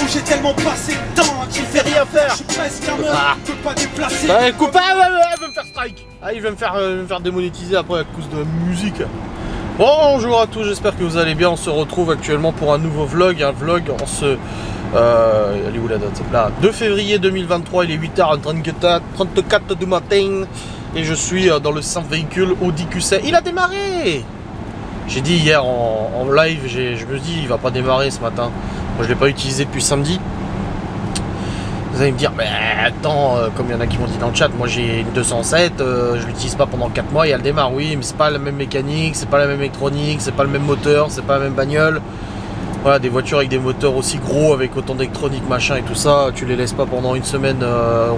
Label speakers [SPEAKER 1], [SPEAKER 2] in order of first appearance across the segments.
[SPEAKER 1] où j'ai tellement passé le temps qu'il fait rien faire. Je suis presque un meurtre, je peux pas déplacer.
[SPEAKER 2] Ouais, copain, il va me faire strike. Ah, il va me faire démonétiser après à cause de la musique. Bonjour à tous, j'espère que vous allez bien. On se retrouve actuellement pour un nouveau vlog. Un vlog en ce... elle est où la date? Là, 2 février 2023, il est 8h34 du matin. Et je suis dans le simple véhicule Audi Q7. Il a démarré! J'ai dit hier en live, je me dis il va pas démarrer ce matin. Moi je l'ai pas utilisé depuis samedi. Vous allez me dire, mais attends, comme il y en a qui m'ont dit dans le chat, moi j'ai une 207, je l'utilise pas pendant 4 mois et elle démarre. Oui, mais c'est pas la même mécanique, c'est pas la même électronique, c'est pas le même moteur, c'est pas la même bagnole. Voilà, des voitures avec des moteurs aussi gros, avec autant d'électronique, machin et tout ça, tu les laisses pas pendant une semaine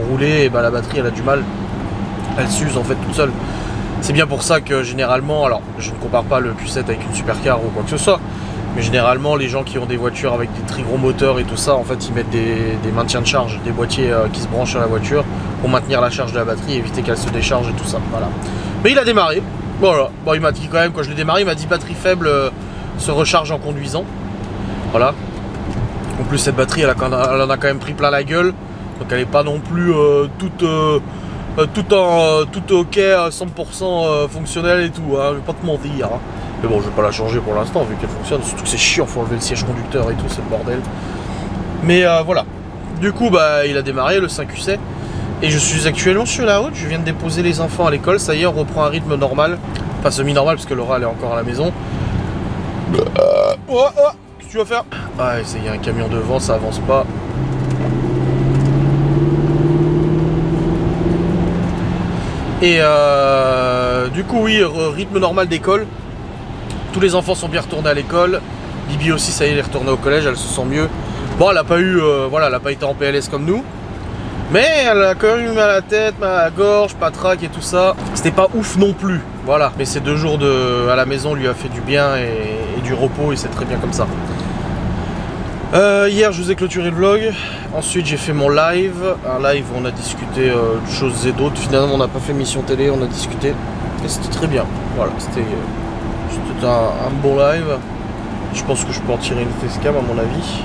[SPEAKER 2] rouler, et bah la batterie elle a du mal. Elle s'use en fait toute seule. C'est bien pour ça que généralement, alors je ne compare pas le Q7 avec une supercar ou quoi que ce soit, mais généralement les gens qui ont des voitures avec des très gros moteurs et tout ça, en fait ils mettent des maintiens de charge, des boîtiers qui se branchent à la voiture pour maintenir la charge de la batterie, éviter qu'elle se décharge et tout ça, voilà. Mais il a démarré, voilà. Bon, il m'a dit quand même, quand je l'ai démarré, il m'a dit batterie faible, se recharge en conduisant, voilà. En plus cette batterie elle en a quand même pris plein la gueule, donc elle n'est pas non plus toute ok, 100% fonctionnel et tout, hein, je vais pas te mentir. Hein. Mais bon, je vais pas la changer pour l'instant vu qu'elle fonctionne, surtout que c'est chiant, faut enlever le siège conducteur et tout, c'est le bordel. Mais voilà. Du coup, bah, il a démarré le 5Q7 et je suis actuellement sur la route, je viens de déposer les enfants à l'école, ça y est, on reprend un rythme normal, enfin semi-normal parce que Laura elle est encore à la maison. Qu'est-ce que tu vas faire? Ah, il y a un camion devant, ça avance pas. Et du coup oui, rythme normal d'école. Tous les enfants sont bien retournés à l'école. Bibi aussi, ça y est, elle est retournée au collège, elle se sent mieux. Bon, elle n'a pas eu, voilà, elle n'a pas été en PLS comme nous. Mais elle a quand même eu mal à la tête, mal à la gorge, patraque et tout ça. C'était pas ouf non plus, voilà. Mais ces 2 jours à la maison lui a fait du bien et du repos et c'est très bien comme ça. Hier je vous ai clôturé le vlog, ensuite j'ai fait mon live, un live où on a discuté de choses et d'autres, finalement on n'a pas fait mission télé, on a discuté et c'était très bien, voilà, c'était un bon live, je pense que je peux en tirer une facecam à mon avis.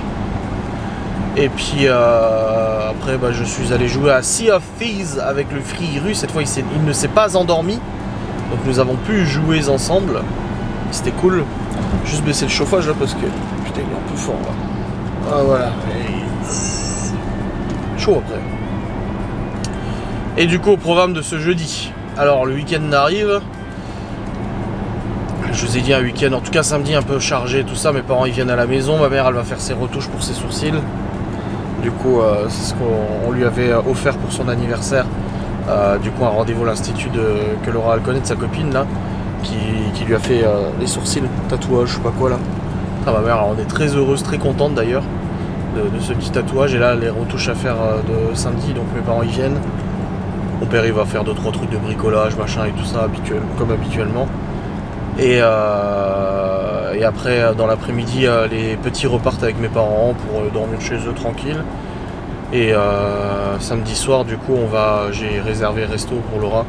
[SPEAKER 2] Et puis après bah, je suis allé jouer à Sea of Thieves avec le Friru, cette fois il ne s'est pas endormi, donc nous avons pu jouer ensemble, c'était cool. Juste baisser le chauffage là parce que putain il est un peu fort là. Ah voilà, chaud après. Et du coup au programme de ce jeudi, alors le week-end arrive. Je vous ai dit un week-end, en tout cas samedi un peu chargé tout ça, mes parents ils viennent à la maison, ma mère elle va faire ses retouches pour ses sourcils. Du coup c'est ce qu'on lui avait offert pour son anniversaire. Du coup un rendez-vous à l'institut que Laura elle connaît de sa copine là, qui lui a fait les sourcils, tatouage, je sais pas quoi là. Ah, ma mère, on est très heureuse, très contente d'ailleurs de ce petit tatouage. Et là, les retouches à faire de samedi, donc mes parents y viennent. Mon père, il va faire 2-3 trucs de bricolage, machin et tout ça, comme habituellement. Et après, dans l'après-midi, les petits repartent avec mes parents pour dormir chez eux tranquille. Et samedi soir, du coup, j'ai réservé resto pour Laura.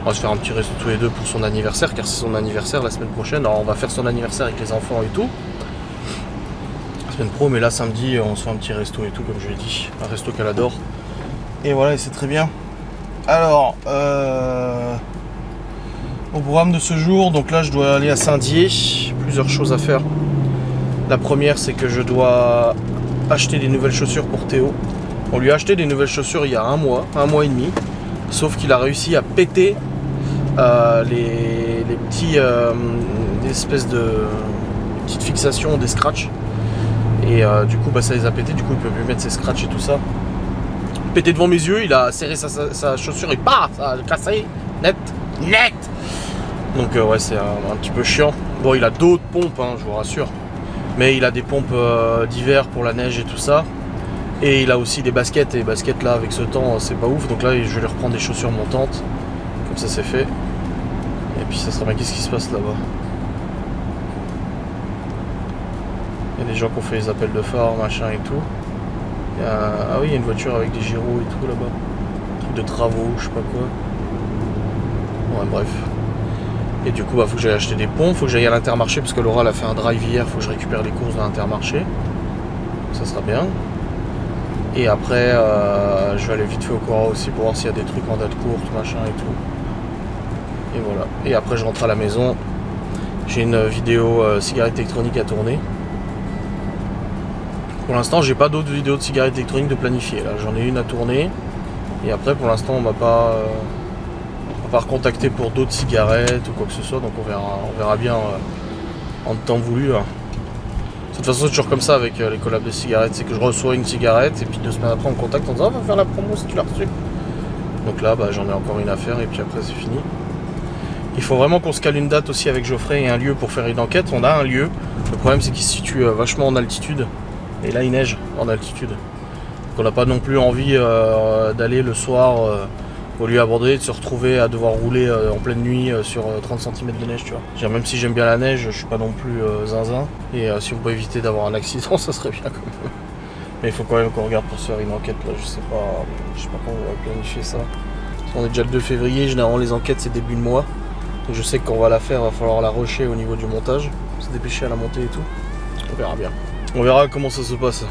[SPEAKER 2] On va se faire un petit resto tous les deux pour son anniversaire, car c'est son anniversaire la semaine prochaine. Alors, on va faire son anniversaire avec les enfants et tout. Semaine pro, mais là samedi on se fait un petit resto et tout comme je l'ai dit, un resto qu'elle adore et voilà, et c'est très bien. Alors au programme de ce jour, donc là je dois aller à Saint-Dié, plusieurs choses à faire. La première c'est que je dois acheter des nouvelles chaussures pour Théo. On lui a acheté des nouvelles chaussures il y a un mois et demi, sauf qu'il a réussi à péter les petits des espèces de petites fixations, des scratchs. Et du coup bah, ça les a pété, du coup il peut plus mettre ses scratchs et tout ça. Pété devant mes yeux, il a serré sa chaussure et bah ça a cassé, net. Donc ouais c'est un petit peu chiant. Bon il a d'autres pompes hein, je vous rassure. Mais il a des pompes d'hiver pour la neige et tout ça. Et il a aussi des baskets, et les baskets là avec ce temps c'est pas ouf. Donc là je vais lui reprendre des chaussures montantes. Comme ça c'est fait. Et puis ça sera bien, qu'est-ce qui se passe là-bas? Il y a des gens qui ont fait les appels de phare, machin et tout. Ah oui, il y a une voiture avec des gyros et tout là-bas. Truc de travaux, je sais pas quoi. Ouais, bref. Et du coup, bah, faut que j'aille acheter des pompes, faut que j'aille à l'Intermarché parce que Laura elle a fait un drive hier, faut que je récupère les courses de l'Intermarché. Ça sera bien. Et après, je vais aller vite fait au Cora aussi pour voir s'il y a des trucs en date courte, machin et tout. Et voilà. Et après, je rentre à la maison. J'ai une vidéo cigarette électronique à tourner. Pour l'instant, j'ai pas d'autres vidéos de cigarettes électroniques de planifier. Là, j'en ai une à tourner. Et après, pour l'instant, on m'a pas recontacté pour d'autres cigarettes ou quoi que ce soit. Donc on verra bien en temps voulu. Hein. De toute façon, c'est toujours comme ça avec les collabs de cigarettes. C'est que je reçois une cigarette et puis 2 semaines après, on me contacte en disant on va faire la promo si tu l'as reçue. Donc là, j'en ai encore une à faire et puis après, c'est fini. Il faut vraiment qu'on se cale une date aussi avec Geoffrey et un lieu pour faire une enquête. On a un lieu. Le problème, c'est qu'il se situe vachement en altitude. Et là, il neige en altitude. Donc on n'a pas non plus envie d'aller le soir au lieu abandonné, de se retrouver à devoir rouler en pleine nuit sur 30 cm de neige, tu vois. Même si j'aime bien la neige, je suis pas non plus zinzin. Et si on peut éviter d'avoir un accident, ça serait bien quand même. Mais il faut quand même qu'on regarde pour se faire une enquête là. Je sais pas quand on va planifier ça. On est déjà le 2 février, généralement les enquêtes c'est début de mois. Donc je sais qu'on va la faire, il va falloir la rusher au niveau du montage, se dépêcher à la montée et tout. On verra bien. On verra comment ça se passe.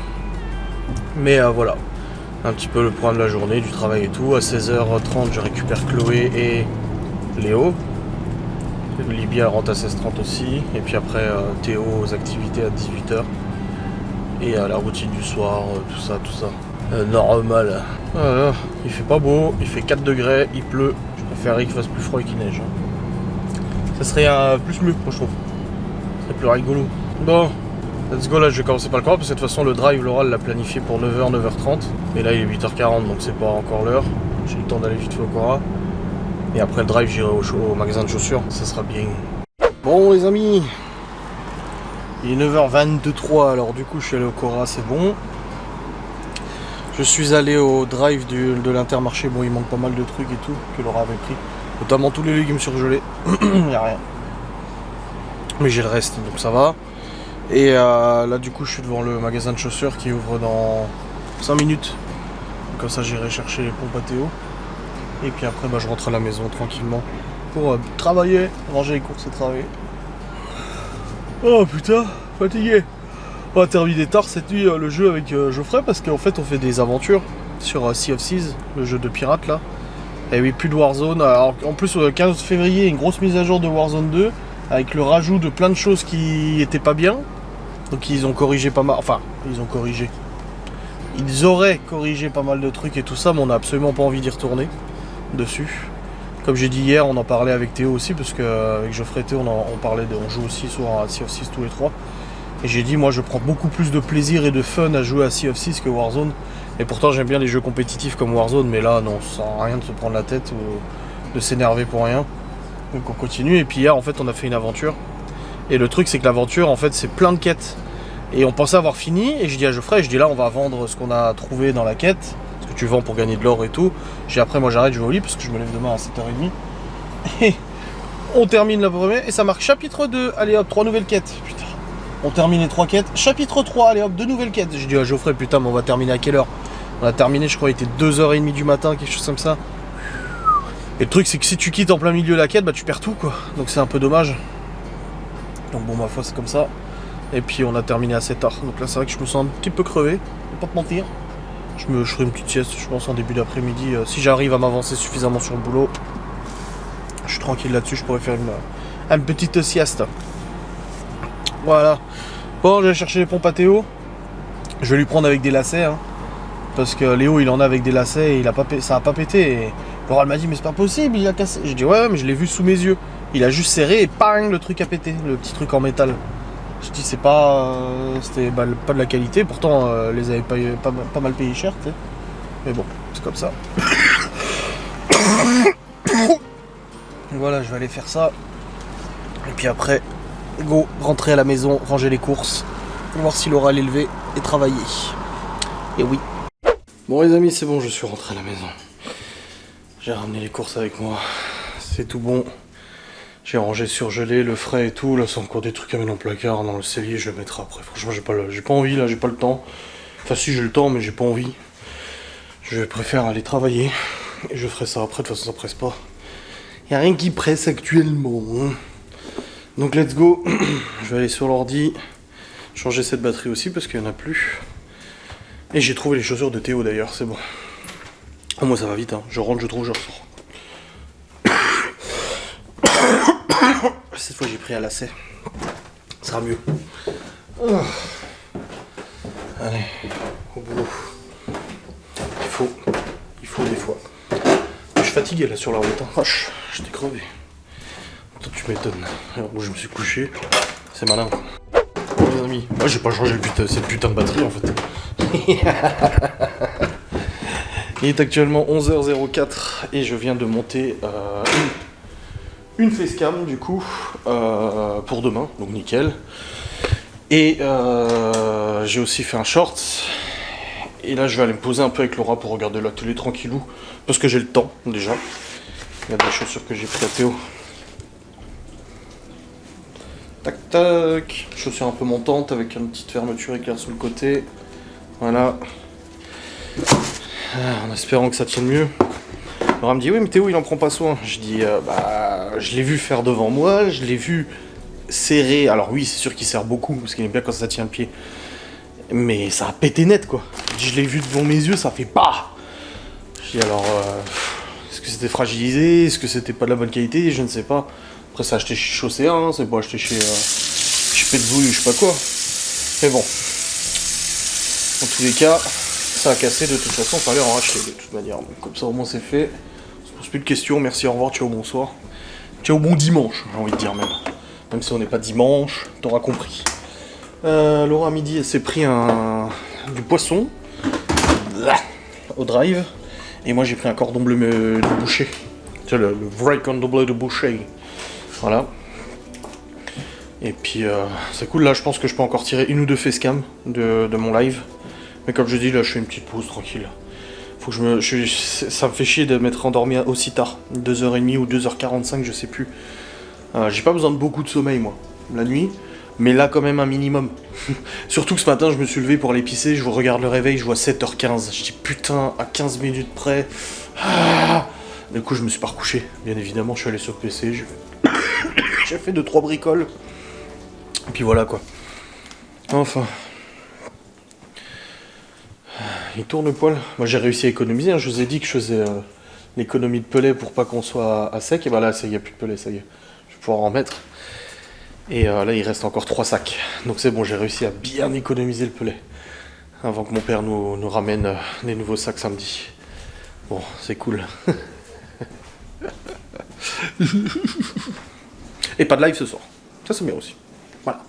[SPEAKER 2] Mais voilà, un petit peu le programme de la journée, du travail et tout. À 16h30, je récupère Chloé et Léo. Libye elle rentre à 16h30 aussi. Et puis après, Théo aux activités à 18h. Et à la routine du soir, tout ça. Normal. Voilà, il fait pas beau, il fait 4 degrés, il pleut. Je préférerais qu'il fasse plus froid et qu'il neige. Ça serait plus mieux, moi je trouve. Ça serait plus rigolo. Bon, let's go, là je vais commencer par le Cora parce que de toute façon le drive, Laura l'a planifié pour 9h, 9h30. Et là il est 8h40 donc c'est pas encore l'heure. J'ai le temps d'aller vite fait au Cora. Et après le drive j'irai au magasin de chaussures, ça sera bien. Bon les amis, il est 9h23 alors du coup je suis allé au Cora, c'est bon. Je suis allé au drive de l'Intermarché, bon il manque pas mal de trucs et tout que Laura avait pris. Notamment tous les légumes surgelés, il n'y a rien. Mais j'ai le reste, donc ça va. Et là du coup je suis devant le magasin de chaussures qui ouvre dans 5 minutes. Donc, comme ça j'irai chercher les pompes à Théo. Et puis après je rentre à la maison tranquillement pour travailler, ranger les courses et travailler. Oh putain, fatigué. On va terminer tard cette nuit le jeu avec Geoffrey parce qu'en fait on fait des aventures sur Sea of Thieves, le jeu de pirates là. Et oui, plus de Warzone. Alors, en plus, le 15 février, une grosse mise à jour de Warzone 2 avec le rajout de plein de choses qui étaient pas bien. Donc, ils ont corrigé pas mal. Enfin, ils ont corrigé. Ils auraient corrigé pas mal de trucs et tout ça, mais on n'a absolument pas envie d'y retourner dessus. Comme j'ai dit hier, on en parlait avec Théo aussi, parce qu'avec Geoffrey et Théo, on joue aussi sur Sea of Thieves tous les trois. Et j'ai dit, moi, je prends beaucoup plus de plaisir et de fun à jouer à Sea of Thieves que Warzone. Et pourtant j'aime bien les jeux compétitifs comme Warzone, mais là non, ça sert à rien de se prendre la tête ou de s'énerver pour rien. Donc on continue, et puis hier en fait on a fait une aventure. Et le truc c'est que l'aventure en fait c'est plein de quêtes. Et on pensait avoir fini, et je dis à Geoffrey, je dis là on va vendre ce qu'on a trouvé dans la quête, ce que tu vends pour gagner de l'or et tout. J'ai après moi j'arrête, je vais au lit parce que je me lève demain à 7h30. Et on termine la première, et ça marque chapitre 2, allez hop, 3 nouvelles quêtes. Putain. On termine les 3 quêtes. Chapitre 3, allez hop, 2 nouvelles quêtes. J'ai dit à Geoffrey, putain, mais on va terminer à quelle heure? On a terminé, je crois, il était 2h30 du matin, quelque chose comme ça. Et le truc, c'est que si tu quittes en plein milieu de la quête, tu perds tout, quoi. Donc c'est un peu dommage. Donc bon, ma foi, c'est comme ça. Et puis on a terminé à 7h. Donc là, c'est vrai que je me sens un petit peu crevé. Je vais pas te mentir. Je ferai une petite sieste, je pense, en début d'après-midi. Si j'arrive à m'avancer suffisamment sur le boulot, je suis tranquille là-dessus, je pourrais faire une petite sieste. Voilà. Bon, je vais chercher les pompes à Théo. Je vais lui prendre avec des lacets, hein, parce que Léo il en a avec des lacets et ça a pas pété. Et Laura m'a dit mais c'est pas possible, il a cassé. J'ai dit ouais mais je l'ai vu sous mes yeux. Il a juste serré et pang, le truc a pété, le petit truc en métal. Je dis c'est pas, c'était pas de la qualité. Pourtant les avait pas mal payé cher, tu sais. Mais bon, c'est comme ça. Voilà, je vais aller faire ça. Et puis après, go, rentrer à la maison, ranger les courses, voir si Laura allait lever et travailler. Et oui. Bon les amis, c'est bon, je suis rentré à la maison. J'ai ramené les courses avec moi. C'est tout bon. J'ai rangé surgelé, le frais et tout. Là, c'est encore des trucs à mettre dans le placard, dans le cellier, je le mettrai après. Franchement, j'ai pas envie là, j'ai pas le temps. Enfin si, j'ai le temps, mais j'ai pas envie. Je préfère aller travailler. Et je ferai ça après, de toute façon ça presse pas. Y a rien qui presse actuellement. Donc let's go. Je vais aller sur l'ordi. Changer cette batterie aussi parce qu'il n'y en a plus. Et j'ai trouvé les chaussures de Théo d'ailleurs, c'est bon. Oh, moi ça va vite, hein. Je rentre, je trouve, je ressors. Cette fois j'ai pris à lacet. Ça sera mieux. Oh. Allez, au boulot. Il faut des fois. Je suis fatigué là sur la route. Hein. Vache, j'étais crevé. Toi tu m'étonnes. Alors où je me suis couché, c'est malin. Bon les amis, moi j'ai pas changé cette putain de batterie en fait. Il est actuellement 11h04 et je viens de monter une facecam du coup pour demain, donc nickel. Et j'ai aussi fait un short. Et là je vais aller me poser un peu avec Laura pour regarder la télé tranquillou. Parce que j'ai le temps déjà. Il y a des chaussures que j'ai pris à Théo. Tac tac. Chaussures un peu montantes avec une petite fermeture éclair sur le côté. Voilà. En espérant que ça tienne mieux. Laura me dit oui mais Théo il en prend pas soin. Je dis bah je l'ai vu faire devant moi, je l'ai vu serrer. Alors oui c'est sûr qu'il serre beaucoup parce qu'il aime bien quand ça tient le pied. Mais ça a pété net quoi. Je l'ai vu devant mes yeux, ça fait pas. Je dis alors est-ce que c'était fragilisé, est-ce que c'était pas de la bonne qualité, je ne sais pas. Après c'est acheté chez Chaussée 1, c'est pas acheté chez Petzouille ou je sais pas quoi. Mais bon. En tous les cas, ça a cassé de toute façon, fallait en racheter de toute manière. Donc, comme ça au moins c'est fait. On se pose plus de questions, merci, au revoir, ciao, bonsoir. Ciao, bon dimanche, j'ai envie de dire même. Même si on n'est pas dimanche, t'auras compris. Laura à midi elle s'est pris du poisson au drive. Et moi j'ai pris un cordon bleu de boucher. Tu sais, le vrai cordon bleu de boucher. Voilà. Et puis c'est cool, là je pense que je peux encore tirer une ou deux facecam de mon live. Mais comme je dis, là je fais une petite pause tranquille. Faut que ça me fait chier de m'être endormi aussi tard. 2h30 ou 2h45, je sais plus. J'ai pas besoin de beaucoup de sommeil moi, la nuit. Mais là quand même un minimum. Surtout que ce matin je me suis levé pour aller pisser, je regarde le réveil, je vois 7h15. Je dis putain, à 15 minutes près. Ah, du coup je me suis pas recouché. Bien évidemment je suis allé sur le PC, j'ai fait 2-3 bricoles. Et puis voilà quoi. Enfin. Il tourne le poil. Moi j'ai réussi à économiser, hein. Je vous ai dit que je faisais l'économie de pellet pour pas qu'on soit à sec. Et bah là il n'y a plus de pellet, ça y est. Je vais pouvoir en mettre. Et là il reste encore 3 sacs. Donc c'est bon, j'ai réussi à bien économiser le pellet. Avant que mon père nous ramène des nouveaux sacs samedi. Bon, c'est cool. Et pas de live ce soir. Ça c'est bien aussi. Voilà.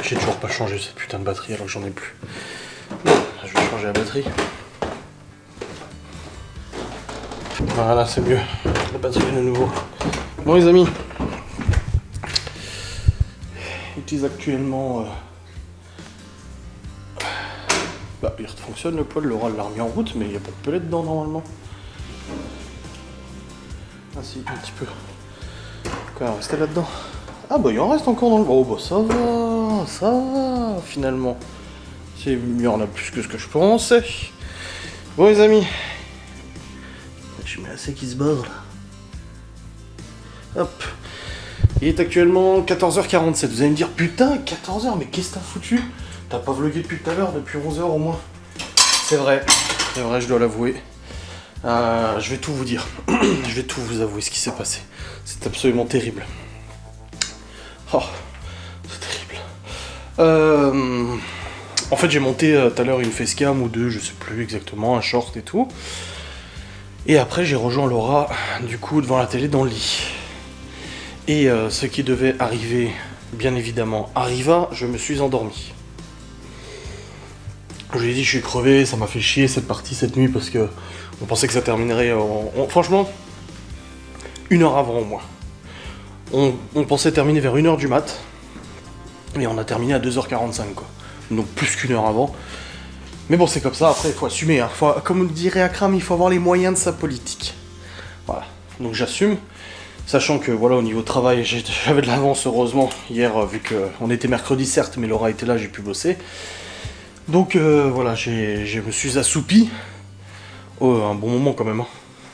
[SPEAKER 2] J'ai toujours pas changé cette putain de batterie alors que j'en ai plus. Bon, je vais changer la batterie. Voilà, c'est mieux. La batterie de nouveau. Bon les amis. J'utilise actuellement... Bah, il fonctionne le poêle, Laura l'a remis en route, mais il n'y a pas de pellet dedans normalement. Ah si, un petit peu. Quoi, il restait là-dedans? Ah bah il en reste encore dans le... Oh bah ça va, finalement. Il y en a plus que ce que je pensais. Bon les amis. Je mets assez qui se barre là. Hop. Il est actuellement 14h47. Vous allez me dire, putain, 14h, mais qu'est-ce que t'as foutu? T'as pas vlogué depuis tout à l'heure, depuis 11h au moins. C'est vrai, je dois l'avouer. Je vais tout vous dire. Je vais tout vous avouer ce qui s'est passé. C'est absolument terrible. Oh, c'est terrible. En fait, j'ai monté tout à l'heure une facecam ou deux, je sais plus exactement, un short et tout. Et après, j'ai rejoint Laura, du coup, devant la télé dans le lit. Et ce qui devait arriver, bien évidemment, arriva, je me suis endormi. Je lui ai dit, je suis crevé, ça m'a fait chier cette partie cette nuit parce que on pensait que ça terminerait franchement, 1h avant au moins. On pensait terminer vers 1h du mat, et on a terminé à 2h45 quoi. Donc plus qu'1 heure avant. Mais bon, c'est comme ça, après il faut assumer. Hein. Comme dirait Akram, il faut avoir les moyens de sa politique. Voilà, donc j'assume. Sachant que voilà, au niveau travail, j'avais de l'avance heureusement. Hier, vu qu'on était mercredi certes, mais Laura était là, j'ai pu bosser. Donc voilà, je me suis assoupi. Oh, un bon moment quand même. Hein.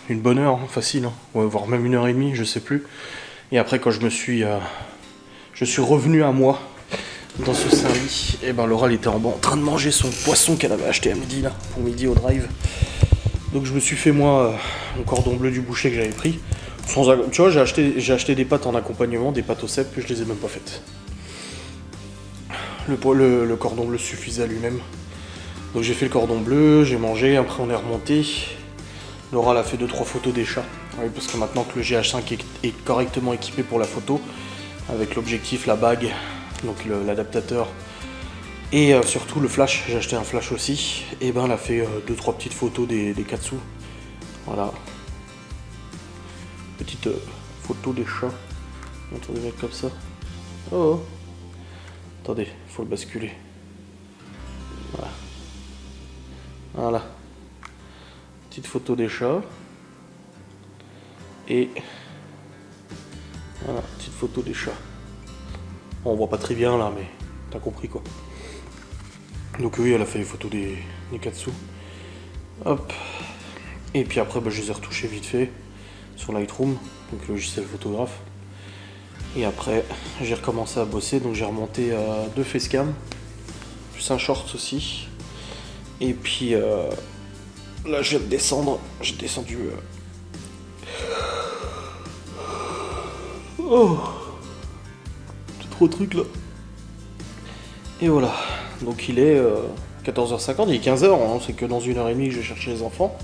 [SPEAKER 2] Une bonne heure, hein, facile. Hein. Ouais, voire même 1h30, je sais plus. Et après, quand je suis revenu à moi, dans ce Saint-Lit. Et ben Laura elle était en bas en train de manger son poisson qu'elle avait acheté à midi là, pour midi au drive. Donc je me suis fait moi mon cordon bleu du boucher que j'avais pris. Tu vois, j'ai acheté des pâtes en accompagnement, des pâtes au cèpe, puis je les ai même pas faites. Le cordon bleu suffisait à lui-même. Donc j'ai fait le cordon bleu, j'ai mangé, après on est remonté. Laura elle a fait 2-3 photos des chats. Oui, parce que maintenant que le GH5 est correctement équipé pour la photo, avec l'objectif, la bague, donc l'adaptateur, et surtout le flash, j'ai acheté un flash aussi, et ben elle a fait 2-3 petites photos des katsu. Voilà. Petite photo des chats. Attendez, mettre comme ça. Oh. Attendez, il faut le basculer. Voilà. Voilà. Petite photo des chats. Et voilà, petite photo des chats. Bon, on voit pas très bien là, mais t'as compris quoi. Donc oui, elle a fait les photos des katsu. Hop. Et puis après, bah, je les ai retouchés vite fait sur Lightroom, donc le logiciel photographe. Et après, j'ai recommencé à bosser, donc j'ai remonté 2 facecam, plus un short aussi. Et puis là, je viens de descendre. J'ai descendu. Oh, c'est trop de trucs là. Et voilà. Donc il est 14h50, il est 15h, hein, c'est que dans 1h30 que je vais chercher les enfants.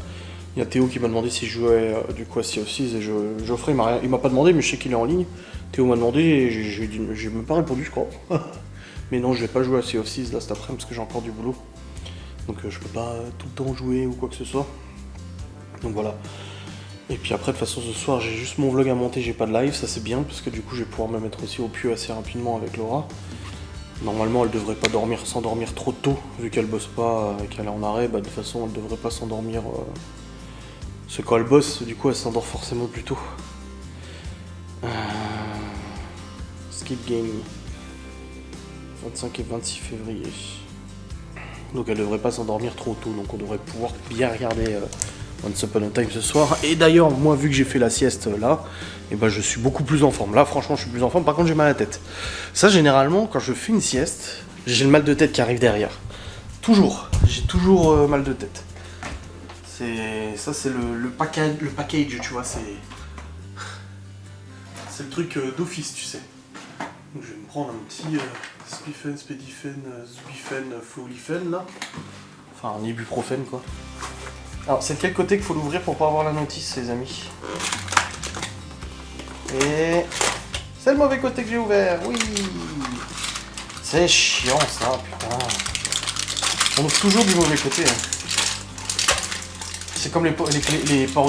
[SPEAKER 2] Il y a Théo qui m'a demandé si je jouais du coup à Sea of Thieves et Geoffrey il m'a pas demandé, mais je sais qu'il est en ligne. Théo m'a demandé et j'ai même pas répondu, je crois. Mais non, je vais pas jouer à Sea of Thieves là cet après-midi parce que j'ai encore du boulot. Donc je peux pas tout le temps jouer ou quoi que ce soit. Donc voilà. Et puis après, de toute façon, ce soir, j'ai juste mon vlog à monter, j'ai pas de live, ça c'est bien parce que du coup, je vais pouvoir me mettre aussi au pieu assez rapidement avec Laura. Normalement, elle devrait pas s'endormir trop tôt, vu qu'elle bosse pas, qu'elle est en arrêt, bah de toute façon, elle devrait pas s'endormir. Parce que quand elle bosse, du coup, elle s'endort forcément plus tôt. Skip game. 25 et 26 février. Donc elle devrait pas s'endormir trop tôt, donc on devrait pouvoir bien regarder Once Upon a Time ce soir. Et d'ailleurs, moi, vu que j'ai fait la sieste là, et ben je suis beaucoup plus en forme. Là, franchement, je suis plus en forme. Par contre, j'ai mal à la tête. Ça, généralement, quand je fais une sieste, j'ai le mal de tête qui arrive derrière. Toujours. J'ai toujours mal de tête. Ça, c'est le package, tu vois. C'est le truc d'office, tu sais. Donc, je vais me prendre un petit Spifen, Spedifen, Zwifen, Flulifen là. Enfin, un ibuprofène quoi. Alors, c'est de quel côté qu'il faut l'ouvrir pour pas avoir la notice, les amis? Et c'est le mauvais côté que j'ai ouvert, oui. C'est chiant ça, putain. On ouvre toujours du mauvais côté. Hein. C'est comme les ports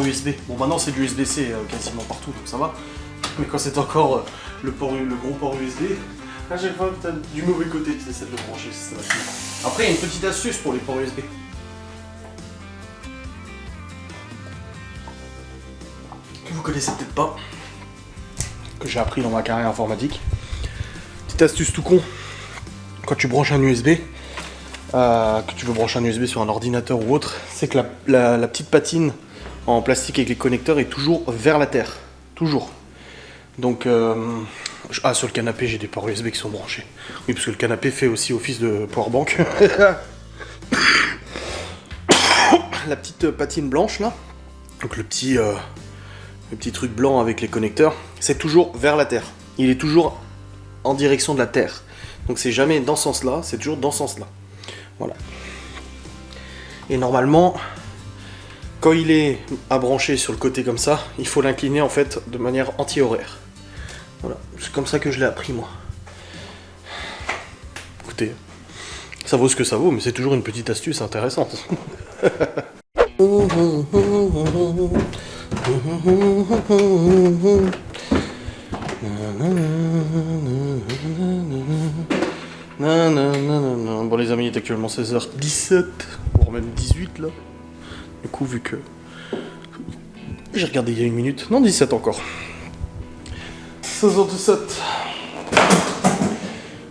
[SPEAKER 2] USB. Bon, maintenant c'est du USB-C quasiment partout, donc ça va. Mais quand c'est encore le gros port USB, à chaque fois t'as du mauvais côté, tu essaies de le brancher. Ça va. Après, il y a une petite astuce pour les ports USB. Que vous connaissez peut-être pas, que j'ai appris dans ma carrière informatique. Petite astuce tout con, quand tu branches un USB, que tu veux brancher un USB sur un ordinateur ou autre, c'est que la petite patine en plastique avec les connecteurs est toujours vers la terre, toujours. Donc, sur le canapé j'ai des ports USB qui sont branchés. Oui, parce que le canapé fait aussi office de powerbank. La petite patine blanche là, donc le petit truc blanc avec les connecteurs, c'est toujours vers la terre. Il est toujours en direction de la terre. Donc c'est jamais dans ce sens-là, c'est toujours dans ce sens-là. Voilà. Et normalement, quand il est à brancher sur le côté comme ça, il faut l'incliner en fait de manière anti-horaire. Voilà, c'est comme ça que je l'ai appris moi. Écoutez, ça vaut ce que ça vaut, mais c'est toujours une petite astuce intéressante. Bon les amis, il est actuellement 16h17, voire même 18 là. Du coup vu que j'ai regardé il y a une minute, non 17 encore. 16h17.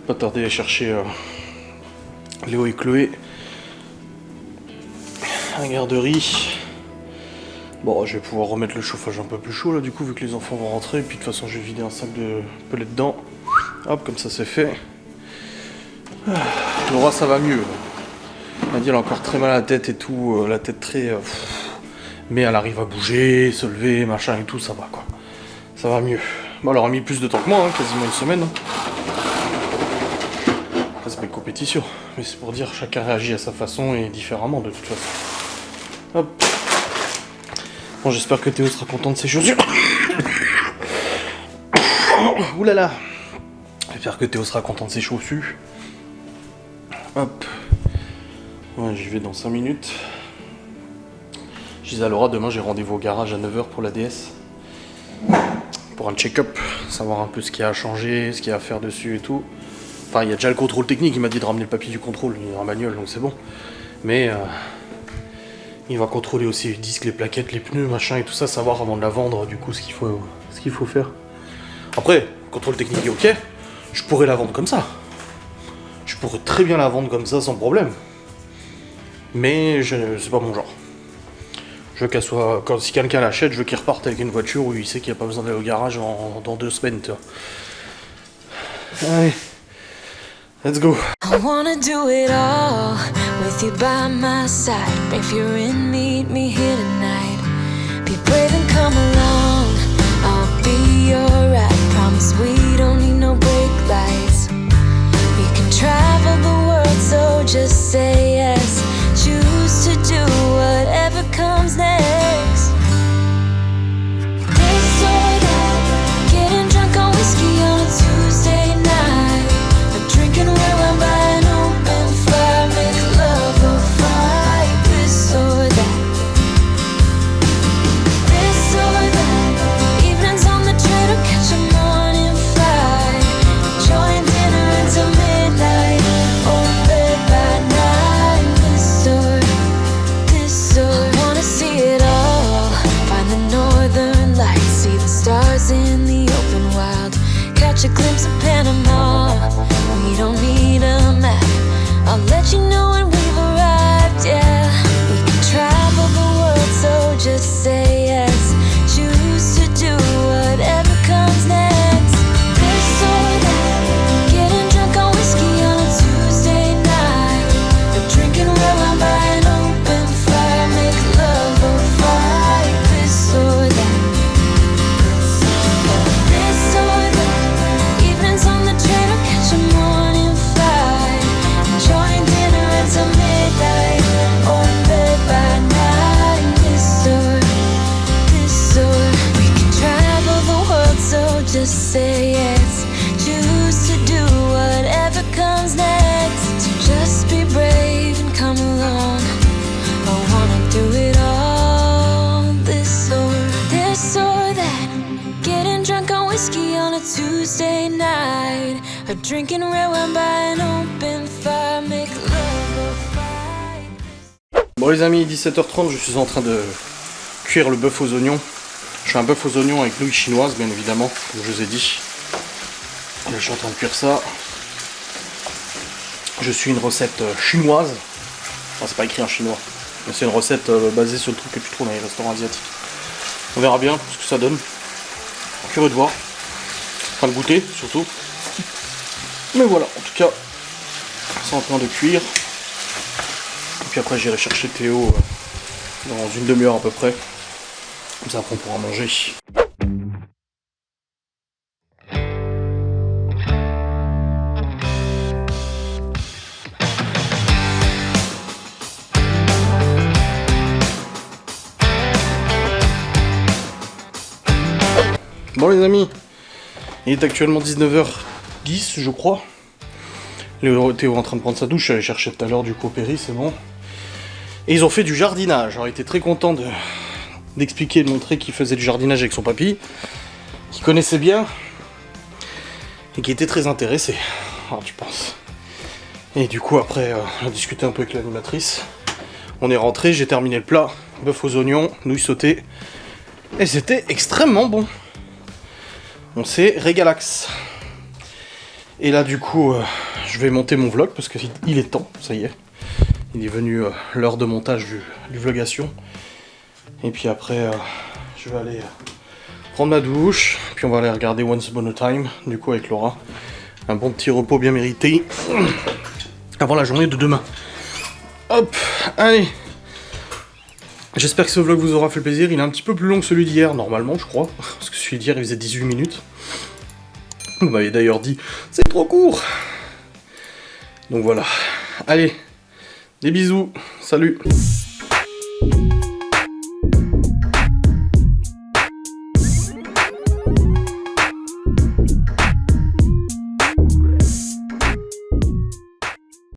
[SPEAKER 2] Pas tarder à chercher Léo et Chloé à la garderie. Bon, je vais pouvoir remettre le chauffage un peu plus chaud là du coup vu que les enfants vont rentrer. Et puis de toute façon je vais vider un sac de pellet dedans. Hop, comme ça c'est fait. Laura, ça va mieux. Elle m'a dit elle a encore très mal à la tête et tout, la tête très... mais elle arrive à bouger, se lever, machin et tout, ça va quoi. Ça va mieux. Bon, elle aura mis plus de temps que moi, hein, quasiment une semaine. Hein. Après, c'est pas une compétition, mais c'est pour dire chacun réagit à sa façon et différemment de toute façon. Hop. Bon, j'espère que Théo sera content de ses chaussures. Ouh là là. J'espère que Théo sera content de ses chaussures. Hop. Ouais, j'y vais dans 5 minutes. Je disais à Laura, demain j'ai rendez-vous au garage à 9h pour la DS. Pour un check-up, savoir un peu ce qu'il y a à changer, ce qu'il y a à faire dessus et tout. Enfin, il y a déjà le contrôle technique, il m'a dit de ramener le papier du contrôle, il est en manuel donc c'est bon. Mais il va contrôler aussi les disques, les plaquettes, les pneus, machin et tout ça, savoir avant de la vendre du coup ce qu'il faut faire. Après, contrôle technique est ok, je pourrais la vendre comme ça. Je pourrais très bien la vendre comme ça sans problème. Mais c'est pas mon genre. Je veux qu'elle soit... si quelqu'un l'achète, je veux qu'il reparte avec une voiture où il sait qu'il n'y a pas besoin d'aller au garage dans 2 semaines, tu vois. Allez. Let's go.
[SPEAKER 3] I wanna do it all with you by my side. If you're in, meet me here tonight. Be brave and come along. I'll be your ride. Promise we don't need no brake lights. We can travel the world, so just say yes. Choose to do whatever comes next. This or that, getting drunk on whiskey on a Tuesday night. Drinking red wine by an open fire, make love or fight. This or that. This or that. Evenings on the train or catch a morning flight. Enjoying dinner until midnight, or bed by night. This or I wanna see it all. Find the northern lights, see the stars in the open wild. Catch a glimpse of Panama. We don't need a map. I'll let you know when we've arrived, yeah. We can travel the world, so just say yes. Choose to do whatever comes next. This or that, getting drunk on whiskey on a Tuesday night. Or drinking red wine by an open fire, make love or fight. This or that. This or that, evenings on the train or catch a morning flight. Enjoying dinner until midnight, or in bed by night. This or we can travel the world, so just say yes. Choose to do whatever comes next. So just be brave and come along. I wanna do it all. This or that. Getting drunk on whiskey on a Tuesday night. Or drinking red wine by an open fire. Make love or fight.
[SPEAKER 2] Bon les amis, 17h30, je suis en train de cuire le bœuf aux oignons. Je fais un bœuf aux oignons avec nouilles chinoises, bien évidemment, comme je vous ai dit. Et là, je suis en train de cuire ça. Je suis une recette chinoise. Enfin, c'est pas écrit en chinois. Mais c'est une recette basée sur le truc que tu trouves dans les restaurants asiatiques. On verra bien ce que ça donne. Curieux de voir. Enfin de goûter, surtout. Mais voilà, en tout cas, c'est en train de cuire. Et puis après, j'irai chercher Théo dans une demi-heure à peu près. Comme ça, après, on pourra manger. Bon les amis, il est actuellement 19h10 je crois. Théo est en train de prendre sa douche, j'allais chercher tout à l'heure du coup au Péri, c'est bon. Et ils ont fait du jardinage, j'aurais été très content d'expliquer et de montrer qu'il faisait du jardinage avec son papy, qu'il connaissait bien, et qui était très intéressé, alors tu penses. Et du coup après, on a discuté un peu avec l'animatrice, on est rentré, j'ai terminé le plat, bœuf aux oignons, nouilles sautées, et c'était extrêmement bon. On s'est régalax. Et là du coup, je vais monter mon vlog parce qu'il est temps, ça y est. Il est venu l'heure de montage du vlogation. Et puis après, je vais aller prendre ma douche. Puis on va aller regarder Once Upon a Time, du coup avec Laura. Un bon petit repos bien mérité. avant la journée de demain. Hop, allez. J'espère que ce vlog vous aura fait plaisir. Il est un petit peu plus long que celui d'hier, normalement, je crois. Parce que celui d'hier, il faisait 18 minutes. Vous m'avez d'ailleurs dit, c'est trop court. Donc voilà. Allez, des bisous. Salut.